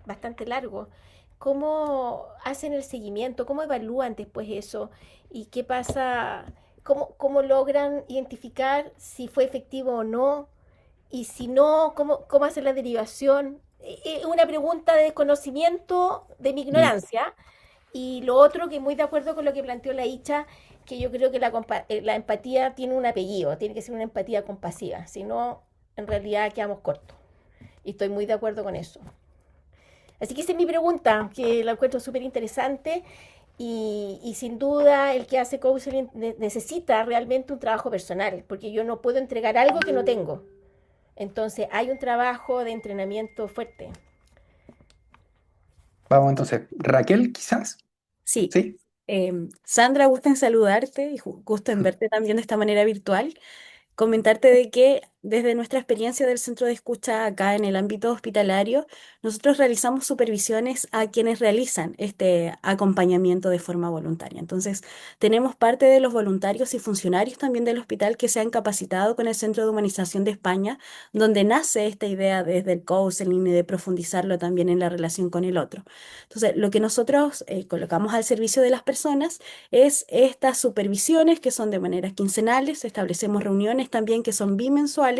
bastante largo. ¿Cómo hacen el seguimiento? ¿Cómo evalúan después eso? ¿Y qué pasa? ¿Cómo logran identificar si fue efectivo o no? Y si no, ¿cómo hacen la derivación? Es una pregunta de desconocimiento de mi Mm, ignorancia, y lo otro, que muy de acuerdo con lo que planteó la Icha, que yo creo que la empatía tiene un apellido, tiene que ser una empatía compasiva, si no, en realidad quedamos cortos. Y estoy muy de acuerdo con eso. Así que esa es mi pregunta, que la encuentro súper interesante, y sin duda el que hace counseling necesita realmente un trabajo personal, porque yo no puedo entregar algo que no tengo. Entonces hay un trabajo de entrenamiento fuerte. Vamos entonces. Raquel, quizás. Sí, Sí. Sandra, gusto en saludarte y gusto en verte también de esta manera virtual. Comentarte de que desde nuestra experiencia del centro de escucha acá en el ámbito hospitalario, nosotros realizamos supervisiones a quienes realizan este acompañamiento de forma voluntaria. Entonces, tenemos parte de los voluntarios y funcionarios también del hospital que se han capacitado con el Centro de Humanización de España, donde nace esta idea desde el counseling y de profundizarlo también en la relación con el otro. Entonces, lo que nosotros colocamos al servicio de las personas es estas supervisiones que son de manera quincenales, establecemos reuniones también que son bimensuales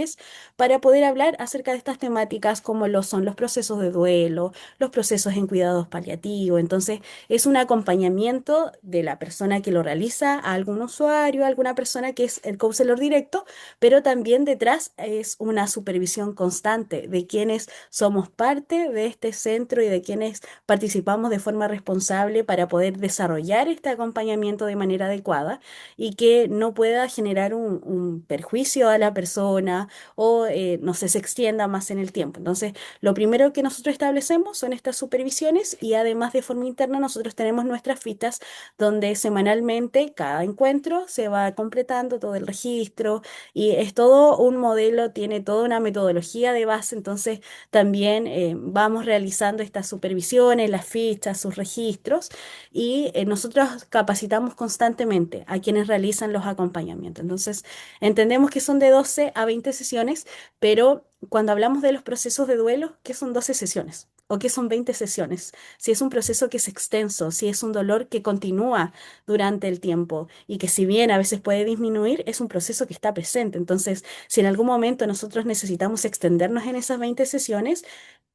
para poder hablar acerca de estas temáticas como lo son los procesos de duelo, los procesos en cuidados paliativos. Entonces, es un acompañamiento de la persona que lo realiza a algún usuario, a alguna persona que es el counselor directo, pero también detrás es una supervisión constante de quienes somos parte de este centro y de quienes participamos de forma responsable para poder desarrollar este acompañamiento de manera adecuada y que no pueda generar un perjuicio a la persona o no sé, se extienda más en el tiempo. Entonces, lo primero que nosotros establecemos son estas supervisiones y además de forma interna nosotros tenemos nuestras fichas donde semanalmente cada encuentro se va completando todo el registro y es todo un modelo, tiene toda una metodología de base, entonces también vamos realizando estas supervisiones, las fichas, sus registros y nosotros capacitamos constantemente a quienes realizan los acompañamientos. Entonces, entendemos que son de 12 a 20 sesiones, pero cuando hablamos de los procesos de duelo, ¿qué son 12 sesiones? o qué son 20 sesiones. Si es un proceso que es extenso, si es un dolor que continúa durante el tiempo y que si bien a veces puede disminuir, es un proceso que está presente. Entonces, si en algún momento nosotros necesitamos extendernos en esas 20 sesiones,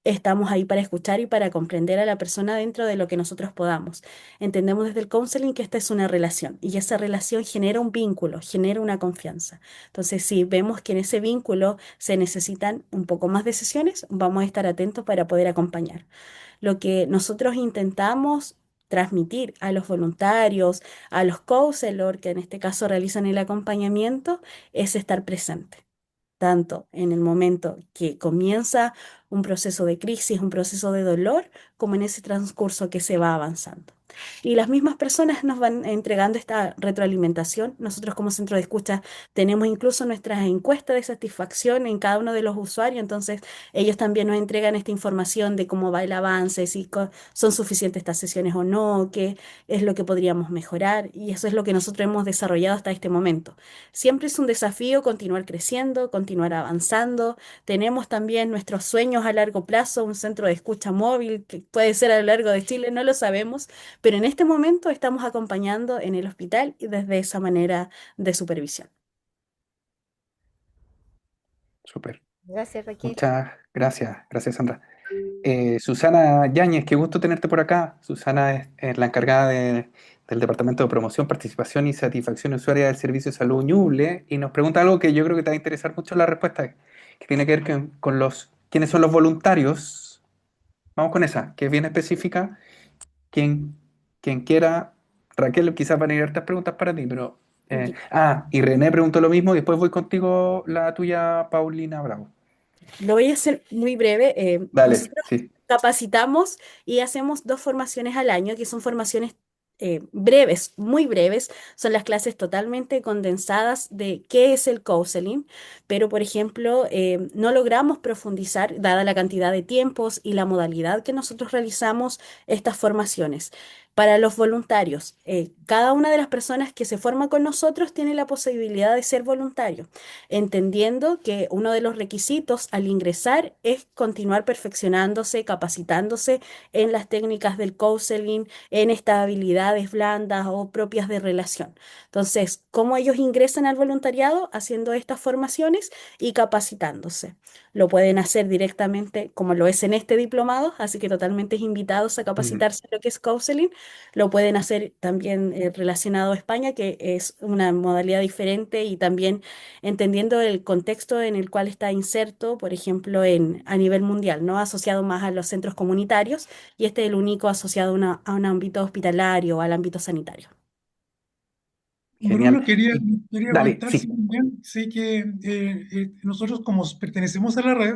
estamos ahí para escuchar y para comprender a la persona dentro de lo que nosotros podamos. Entendemos desde el counseling que esta es una relación y esa relación genera un vínculo, genera una confianza. Entonces, si vemos que en ese vínculo se necesitan un poco más de sesiones, vamos a estar atentos para poder acompañar. Lo que nosotros intentamos transmitir a los voluntarios, a los counselors que en este caso realizan el acompañamiento, es estar presente tanto en el momento que comienza un proceso de crisis, un proceso de dolor, como en ese transcurso que se va avanzando. Y las mismas personas nos van entregando esta retroalimentación. Nosotros como centro de escucha tenemos incluso nuestras encuestas de satisfacción en cada uno de los usuarios, entonces ellos también nos entregan esta información de cómo va el avance, si son suficientes estas sesiones o no, qué es lo que podríamos mejorar, y eso es lo que nosotros hemos desarrollado hasta este momento. Siempre es un desafío continuar creciendo, continuar avanzando. Tenemos también nuestros sueños a largo plazo, un centro de escucha móvil que puede ser a lo largo de Chile, no lo sabemos, pero en este momento estamos acompañando en el hospital y desde esa manera de supervisión. Súper. Gracias, Raquel. Muchas gracias. Gracias, Sandra. Susana Yáñez, qué gusto tenerte por acá. Susana es la encargada del Departamento de Promoción, Participación y Satisfacción Usuaria del Servicio de Salud Ñuble y nos pregunta algo que yo creo que te va a interesar mucho la respuesta, que tiene que ver con quiénes son los voluntarios. Vamos con esa, que es bien específica. Quien, quien quiera, Raquel, quizás van a ir hartas preguntas para ti, pero... Ya. y René preguntó lo mismo y después voy contigo, la tuya, Paulina Bravo. Lo voy a hacer muy breve. Dale, Nosotros sí. capacitamos y hacemos 2 formaciones al año, que son formaciones breves, muy breves. Son las clases totalmente condensadas de qué es el counseling, pero por ejemplo, no logramos profundizar, dada la cantidad de tiempos y la modalidad que nosotros realizamos estas formaciones. Para los voluntarios, cada una de las personas que se forma con nosotros tiene la posibilidad de ser voluntario, entendiendo que uno de los requisitos al ingresar es continuar perfeccionándose, capacitándose en las técnicas del counseling, en estas habilidades blandas o propias de relación. Entonces, ¿cómo ellos ingresan al voluntariado? Haciendo estas formaciones y capacitándose. Lo pueden hacer directamente como lo es en este diplomado, así que totalmente invitados a Mm, capacitarse en lo que es counseling. Lo pueden hacer también relacionado a España, que es una modalidad diferente y también entendiendo el contexto en el cual está inserto, por ejemplo, a nivel mundial, ¿no? Asociado más a los centros comunitarios y este es el único asociado a un ámbito hospitalario o al ámbito sanitario. genial. Bruno, quería, Y, quería dale, comentar, sí, sí, también, sí que nosotros como pertenecemos a la red,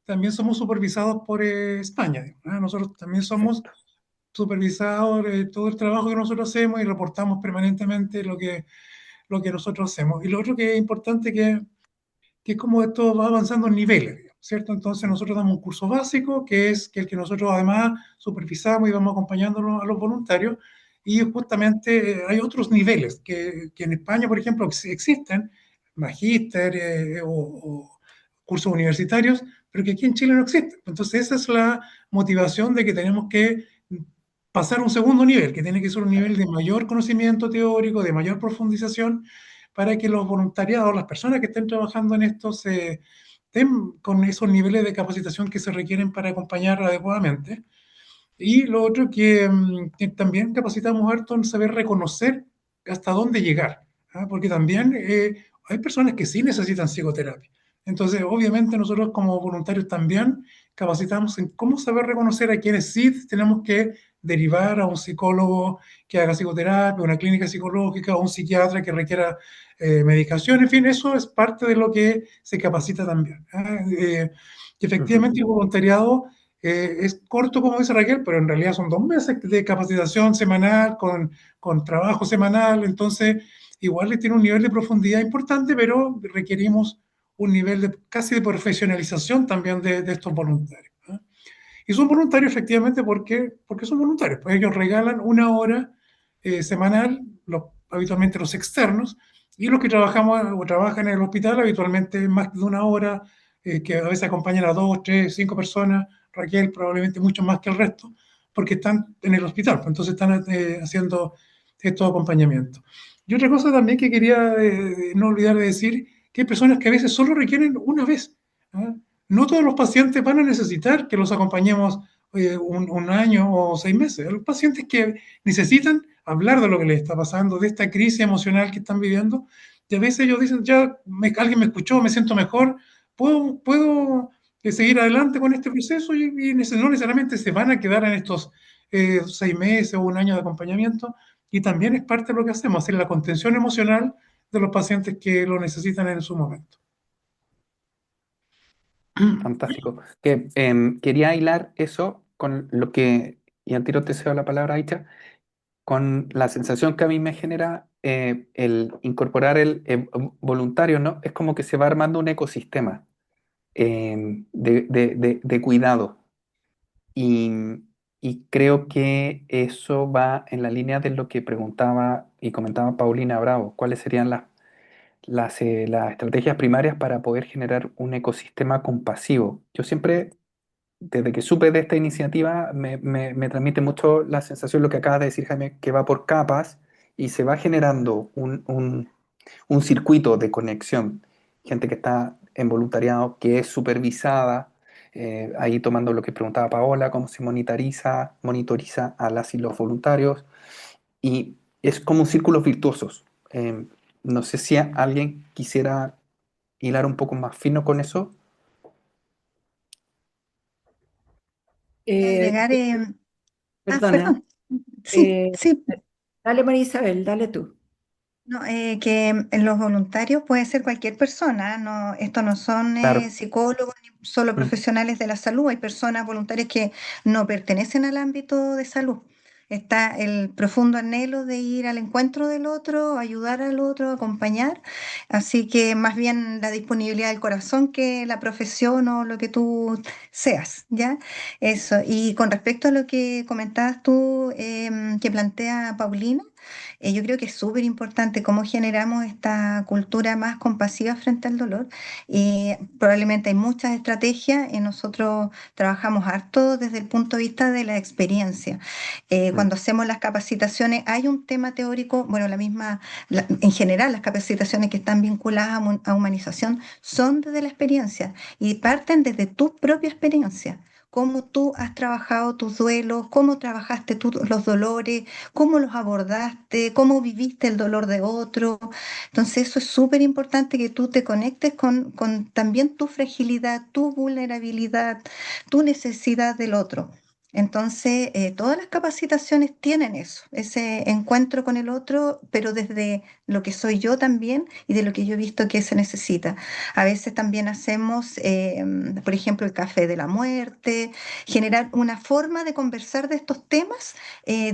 también somos supervisados por España, digamos, ¿ah? Nosotros también somos perfecto. supervisados todo el trabajo que nosotros hacemos y reportamos permanentemente lo que nosotros hacemos. Y lo otro que es importante que es como esto va avanzando en niveles, digamos, ¿cierto? Entonces nosotros damos un curso básico, que es que el que nosotros además supervisamos y vamos acompañando a los voluntarios, y justamente hay otros niveles que en España, por ejemplo, existen, magíster o cursos universitarios, pero que aquí en Chile no existen. Entonces esa es la motivación de que tenemos que pasar a un segundo nivel, que tiene que ser un nivel de mayor conocimiento teórico, de mayor profundización, para que los voluntariados, las personas que estén trabajando en esto, se estén con esos niveles de capacitación que se requieren para acompañar adecuadamente. Y lo otro que también capacitamos harto en saber reconocer hasta dónde llegar, ¿ah? Porque también hay personas que sí necesitan psicoterapia. Entonces, obviamente nosotros como voluntarios también capacitamos en cómo saber reconocer a quienes sí tenemos que derivar a un psicólogo que haga psicoterapia, una clínica psicológica o un psiquiatra que requiera medicación. En fin, eso es parte de lo que se capacita también, ¿ah? Que Ujú. efectivamente el voluntariado es corto, como dice Raquel, pero en realidad son 2 meses de capacitación semanal con trabajo semanal, entonces igual le tiene un nivel de profundidad importante, pero requerimos un nivel casi de profesionalización también de estos voluntarios, ¿no? Y son voluntarios efectivamente porque son voluntarios, pues ellos regalan una hora semanal, habitualmente los externos, y los que trabajamos o trabajan en el hospital habitualmente más de una hora, que a veces acompañan a 2, 3, 5 personas Raquel, probablemente mucho más que el resto, porque están en el hospital, pues entonces están haciendo estos acompañamientos. Y otra cosa también que quería no olvidar de decir, que hay personas que a veces solo requieren una vez. ¿Ah? No todos los pacientes van a necesitar que los acompañemos un año o 6 meses. Hay pacientes que necesitan hablar de lo que les está pasando, de esta crisis emocional que están viviendo, y a veces ellos dicen, ya alguien me escuchó, me siento mejor, puedo seguir adelante con este proceso y no necesariamente se van a quedar en estos 6 meses o un año de acompañamiento. Y también es parte de lo que hacemos, hacer la contención emocional de los pacientes que lo necesitan en su momento. Fantástico. Que, quería hilar eso con lo que, y al tiro te cedo la palabra, Aicha, con la sensación que a mí me genera el incorporar el voluntario, ¿no? Es como que se va armando un ecosistema de cuidado. Y, y creo que eso va en la línea de lo que preguntaba y comentaba Paulina Bravo. ¿Cuáles serían las estrategias primarias para poder generar un ecosistema compasivo? Yo siempre, desde que supe de esta iniciativa, me transmite mucho la sensación, lo que acabas de decir, Jaime, que va por capas y se va generando un circuito de conexión. Gente que está en voluntariado, que es supervisada, ahí tomando lo que preguntaba Paola, cómo se monitoriza a las y los voluntarios, y es como círculos virtuosos. No sé si alguien quisiera hilar un poco más fino con eso. Y Eh, agregar, Perdona, perdón, sí, eh, sí. dale María Isabel, dale tú. No, que los voluntarios puede ser cualquier persona, no, esto no son Claro. psicólogos ni solo Mm. profesionales de la salud, hay personas voluntarias que no pertenecen al ámbito de salud. Está el profundo anhelo de ir al encuentro del otro, ayudar al otro, acompañar, así que más bien la disponibilidad del corazón que la profesión o lo que tú seas, ¿ya? Eso, y con respecto a lo que comentabas tú, que plantea Paulina, yo creo que es súper importante cómo generamos esta cultura más compasiva frente al dolor. Probablemente hay muchas estrategias y nosotros trabajamos harto desde el punto de vista de la experiencia. Mm. Cuando hacemos las capacitaciones hay un tema teórico, bueno, en general las capacitaciones que están vinculadas a humanización son desde la experiencia y parten desde tu propia experiencia. Cómo tú has trabajado tus duelos, cómo trabajaste tú los dolores, cómo los abordaste, cómo viviste el dolor de otro. Entonces eso es súper importante que tú te conectes con también tu fragilidad, tu vulnerabilidad, tu necesidad del otro. Entonces, todas las capacitaciones tienen eso, ese encuentro con el otro, pero desde lo que soy yo también y de lo que yo he visto que se necesita. A veces también hacemos, por ejemplo, el café de la muerte, generar una forma de conversar de estos temas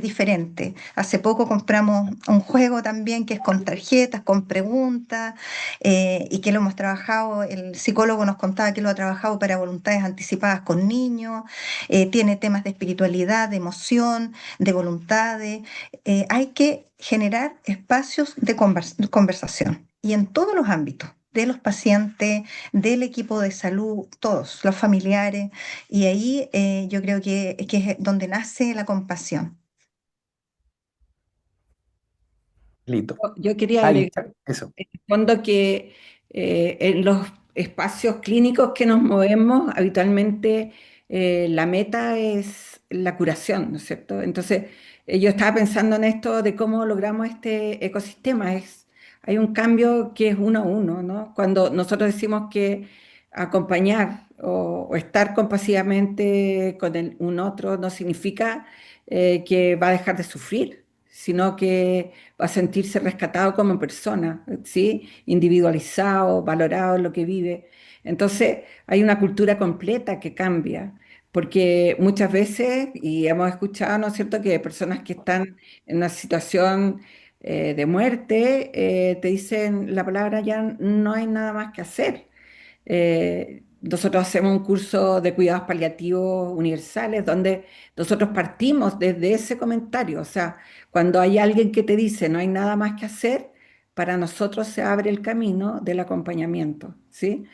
diferente. Hace poco compramos un juego también que es con tarjetas, con preguntas, y que lo hemos trabajado, el psicólogo nos contaba que lo ha trabajado para voluntades anticipadas con niños, tiene temas de espiritualidad, de emoción, de voluntades. Hay que generar espacios de conversación y en todos los ámbitos de los pacientes, del equipo de salud, todos, los familiares, y ahí yo creo que es donde nace la compasión. Listo. Yo quería Ahí, agregar eso. en el fondo que en los espacios clínicos que nos movemos, habitualmente la meta es la curación, ¿no es cierto? Entonces, yo estaba pensando en esto de cómo logramos este ecosistema. Hay un cambio que es uno a uno, ¿no? Cuando nosotros decimos que acompañar o estar compasivamente con un otro no significa que va a dejar de sufrir, sino que va a sentirse rescatado como persona, ¿sí? Individualizado, valorado en lo que vive. Entonces, hay una cultura completa que cambia, porque muchas veces, y hemos escuchado, ¿no es cierto?, que personas que están en una situación de muerte, te dicen la palabra ya no hay nada más que hacer. Nosotros hacemos un curso de cuidados paliativos universales donde nosotros partimos desde ese comentario. O sea, cuando hay alguien que te dice no hay nada más que hacer, para nosotros se abre el camino del acompañamiento, ¿sí?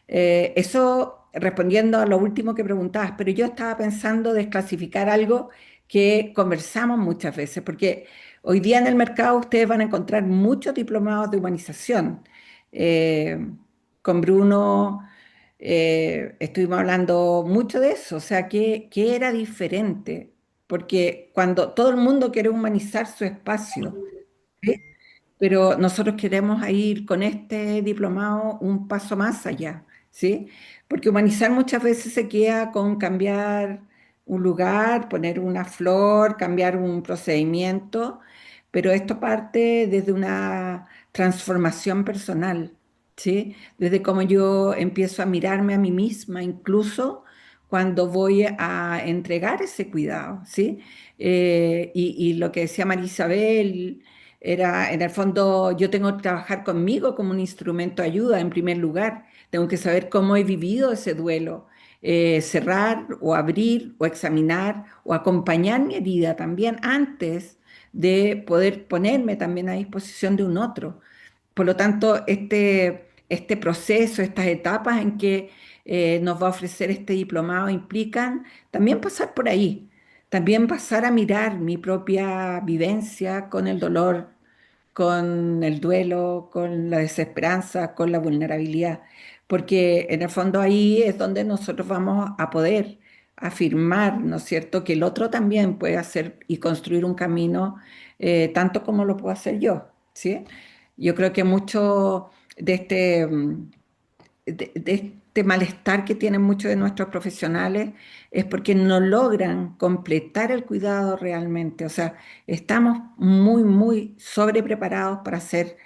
Eso respondiendo a lo último que preguntabas, pero yo estaba pensando desclasificar algo que conversamos muchas veces, porque hoy día en el mercado ustedes van a encontrar muchos diplomados de humanización. Eh, con Bruno estuvimos hablando mucho de eso, o sea, que era diferente, porque cuando todo el mundo quiere humanizar su espacio, ¿sí? Pero nosotros queremos ir con este diplomado un paso más allá, ¿sí? Porque humanizar muchas veces se queda con cambiar un lugar, poner una flor, cambiar un procedimiento, pero esto parte desde una transformación personal, ¿sí? Desde cómo yo empiezo a mirarme a mí misma, incluso cuando voy a entregar ese cuidado, ¿sí? Y lo que decía María Isabel era, en el fondo, yo tengo que trabajar conmigo como un instrumento de ayuda en primer lugar. Tengo que saber cómo he vivido ese duelo, cerrar o abrir o examinar o acompañar mi herida también antes de poder ponerme también a disposición de un otro. Por lo tanto, este proceso, estas etapas en que nos va a ofrecer este diplomado implican también pasar por ahí, también pasar a mirar mi propia vivencia con el dolor, con el duelo, con la desesperanza, con la vulnerabilidad, porque en el fondo ahí es donde nosotros vamos a poder afirmar, ¿no es cierto?, que el otro también puede hacer y construir un camino tanto como lo puedo hacer yo, ¿sí? Yo creo que mucho de de este malestar que tienen muchos de nuestros profesionales es porque no logran completar el cuidado realmente. O sea, estamos muy, muy sobrepreparados para hacer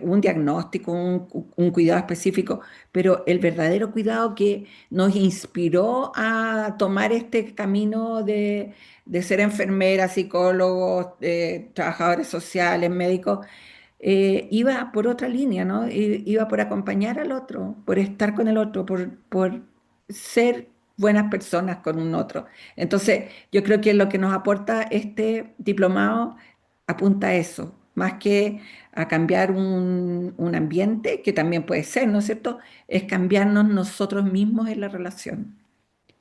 un diagnóstico, un cuidado específico, pero el verdadero cuidado que nos inspiró a tomar este camino de ser enfermeras, psicólogos, trabajadores sociales, médicos, iba por otra línea, ¿no? Iba por acompañar al otro, por estar con el otro, por ser buenas personas con un otro. Entonces, yo creo que lo que nos aporta este diplomado apunta a eso, más que a cambiar un ambiente, que también puede ser, ¿no es cierto? Es cambiarnos nosotros mismos en la relación.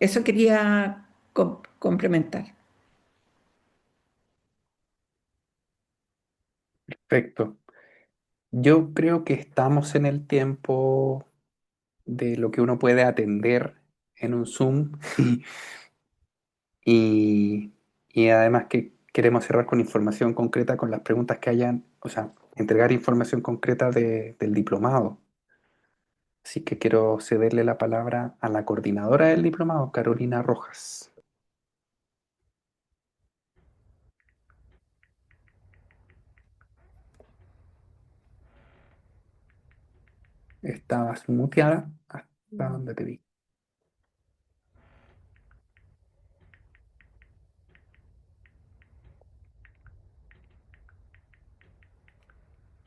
Eso quería complementar. Perfecto. Yo creo que estamos en el tiempo de lo que uno puede atender en un Zoom y, y además que queremos cerrar con información concreta con las preguntas que hayan, o sea, entregar información concreta del diplomado. Así que quiero cederle la palabra a la coordinadora del diplomado, Carolina Rojas. Estabas muteada hasta donde te vi.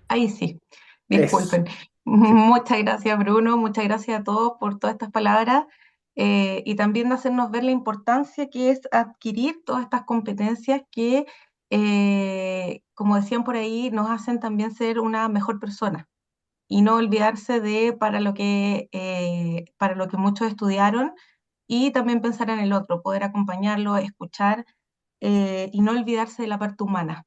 Ahí sí, Eso, disculpen. sí. Muchas gracias, Bruno. Muchas gracias a todos por todas estas palabras y también de hacernos ver la importancia que es adquirir todas estas competencias que, como decían por ahí, nos hacen también ser una mejor persona y no olvidarse de para lo que muchos estudiaron y también pensar en el otro, poder acompañarlo, escuchar y no olvidarse de la parte humana,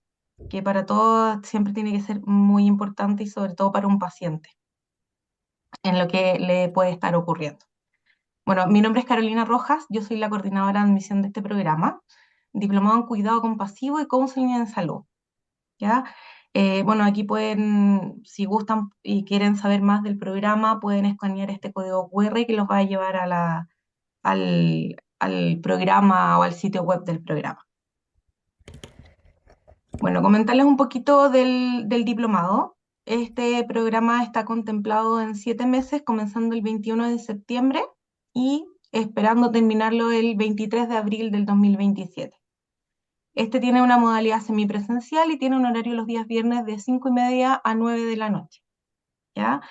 que para todos siempre tiene que ser muy importante y sobre todo para un paciente, en lo que le puede estar ocurriendo. Bueno, mi nombre es Carolina Rojas, yo soy la coordinadora de admisión de este programa, diplomado en cuidado compasivo y counseling en salud, ¿ya? Bueno, aquí pueden, si gustan y quieren saber más del programa, pueden escanear este código QR que los va a llevar a al programa o al sitio web del programa. Bueno, comentarles un poquito del diplomado. Este programa está contemplado en 7 meses, comenzando el 21 de septiembre y esperando terminarlo el 23 de abril del 2027. Este tiene una modalidad semipresencial y tiene un horario los días viernes de 5:30 a 9 de la noche, ¿ya?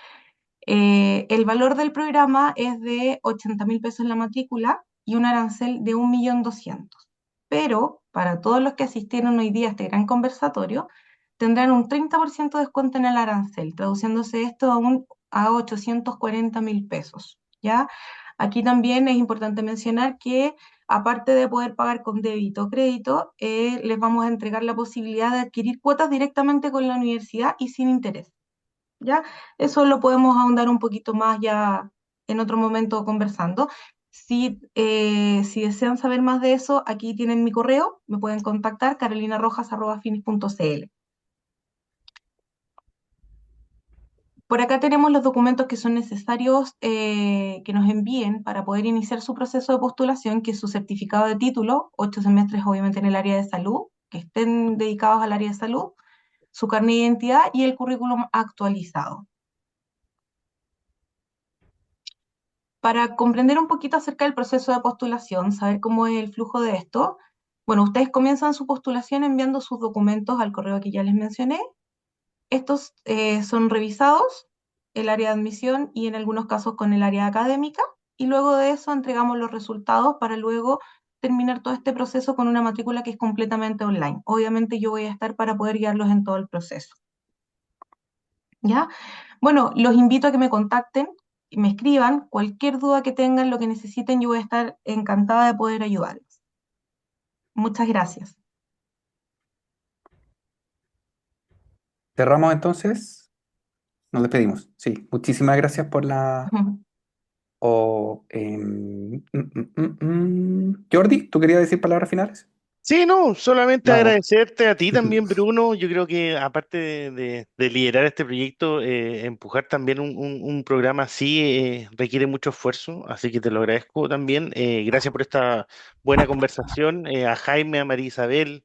El valor del programa es de 80.000 pesos la matrícula y un arancel de 1.200.000. Pero para todos los que asistieron hoy día a este gran conversatorio, tendrán un 30% de descuento en el arancel, traduciéndose esto a 840.000 pesos, ¿ya? Aquí también es importante mencionar que aparte de poder pagar con débito o crédito, les vamos a entregar la posibilidad de adquirir cuotas directamente con la universidad y sin interés. ¿Ya? Eso lo podemos ahondar un poquito más ya en otro momento conversando. Si desean saber más de eso, aquí tienen mi correo, me pueden contactar carolinarrojas@finis.cl. Por acá tenemos los documentos que son necesarios que nos envíen para poder iniciar su proceso de postulación, que es su certificado de título, 8 semestres obviamente en el área de salud, que estén dedicados al área de salud, su carnet de identidad y el currículum actualizado. Para comprender un poquito acerca del proceso de postulación, saber cómo es el flujo de esto, bueno, ustedes comienzan su postulación enviando sus documentos al correo que ya les mencioné. Estos son revisados, el área de admisión y en algunos casos con el área académica, y luego de eso entregamos los resultados para luego terminar todo este proceso con una matrícula que es completamente online. Obviamente yo voy a estar para poder guiarlos en todo el proceso. ¿Ya? Bueno, los invito a que me contacten y me escriban cualquier duda que tengan, lo que necesiten, yo voy a estar encantada de poder ayudarlos. Muchas gracias. Cerramos entonces, nos despedimos. Sí, muchísimas gracias por la... Jordi, ¿tú querías decir palabras finales? Sí, no, solamente Vamos. agradecerte a ti también, Bruno. Yo creo que aparte de liderar este proyecto, empujar también un programa así requiere mucho esfuerzo, así que te lo agradezco también. Gracias por esta buena conversación. A Jaime, a María Isabel,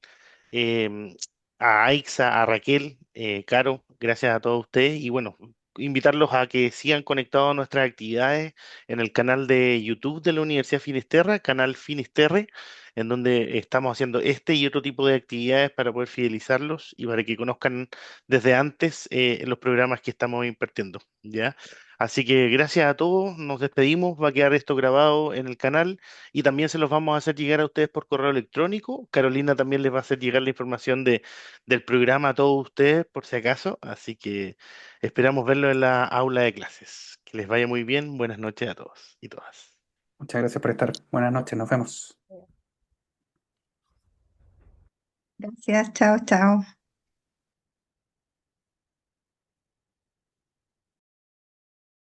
a Aixa, a Raquel, Caro, gracias a todos ustedes. Y bueno, invitarlos a que sigan conectados a nuestras actividades en el canal de YouTube de la Universidad Finisterra, canal Finisterre, en donde estamos haciendo este y otro tipo de actividades para poder fidelizarlos y para que conozcan desde antes los programas que estamos impartiendo, ¿ya? Así que gracias a todos, nos despedimos, va a quedar esto grabado en el canal y también se los vamos a hacer llegar a ustedes por correo electrónico. Carolina también les va a hacer llegar la información del programa a todos ustedes por si acaso, así que esperamos verlo en la aula de clases. Que les vaya muy bien, buenas noches a todos y todas. Muchas gracias por estar. Buenas noches, nos vemos. Gracias, chao, chao.